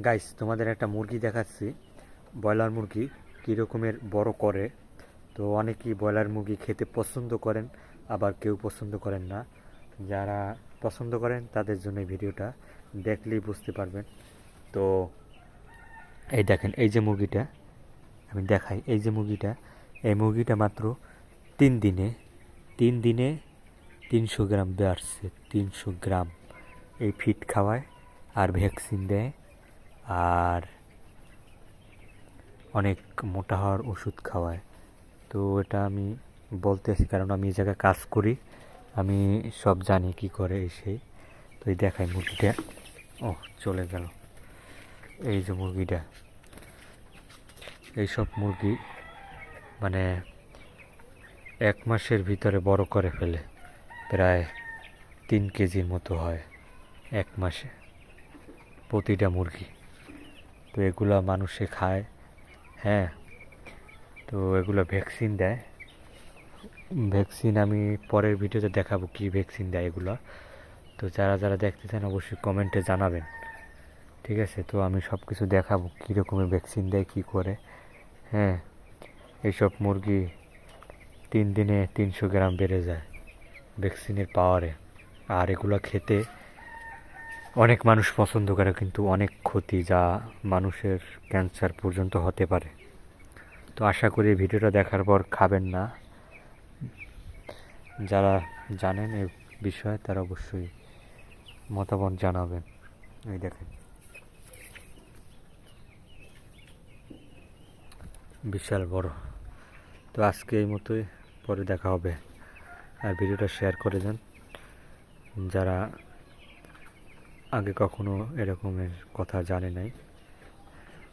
Guys তোমাদের একটা মুরগি দেখাচ্ছি, ব্রয়লার মুরগি কী রকমের বড় করে। তো অনেকেই ব্রয়লার মুরগি খেতে পছন্দ করেন, আবার কেউ পছন্দ করেন না। যারা পছন্দ করেন তাদের জন্য এই ভিডিওটা দেখলেই বুঝতে পারবেন। তো এই দেখেন, এই যে মুরগিটা আমি দেখাই, এই মুরগিটা মাত্র 3 দিনে 300 গ্রাম বাড়ছে। 300 গ্রাম এই ফিড খাওয়ায় আর ভ্যাকসিন দেয় আর অনেক মোটা হওয়ার ওষুধ খাওয়ায়। তো এটা আমি বলতেছি কারণ আমি এই জায়গায় কাজ করি, আমি সব জানি কি করে এই সেই। তো এই দেখাই মুরগিটা, ও চলে গেল। এই যে মুরগিটা, এইসব মুরগি মানে 1 মাসের ভিতরে বড় করে ফেলে, প্রায় 3 কেজির মতো হয় 1 মাসে প্রতিটা মুরগি। তো এগুলা মানুষে খায়, হ্যাঁ। তো এগুলো ভ্যাকসিন দেয়, ভ্যাকসিন আমি পরের ভিডিওতে দেখাবো কি ভ্যাকসিন দেয় এগুলো। তো যারা যারা দেখতে চান অবশ্যই কমেন্টে জানাবেন, ঠিক আছে? তো আমি সব কিছু দেখাবো কী রকমের ভ্যাকসিন দেয় কী করে, হ্যাঁ। এইসব মুরগি 3 দিনে 300 গ্রাম বেড়ে যায় ভ্যাকসিনের পাওয়ারে। আর এগুলো খেতে অনেক মানুষ পছন্দ করে, কিন্তু অনেক ক্ষতি, যা মানুষের ক্যান্সার পর্যন্ত হতে পারে। তো আশা করি ভিডিওটা দেখার পর খাবেন না। যারা জানেন এই বিষয়ে তারা অবশ্যই মতামত জানাবেন। এই দেখেন, বিশাল বড়। তো আজকে এই মতোই, পরে দেখা হবে। আর ভিডিওটা শেয়ার করে দেন যারা আগে কখনো এরকমের কথা জানে নাই।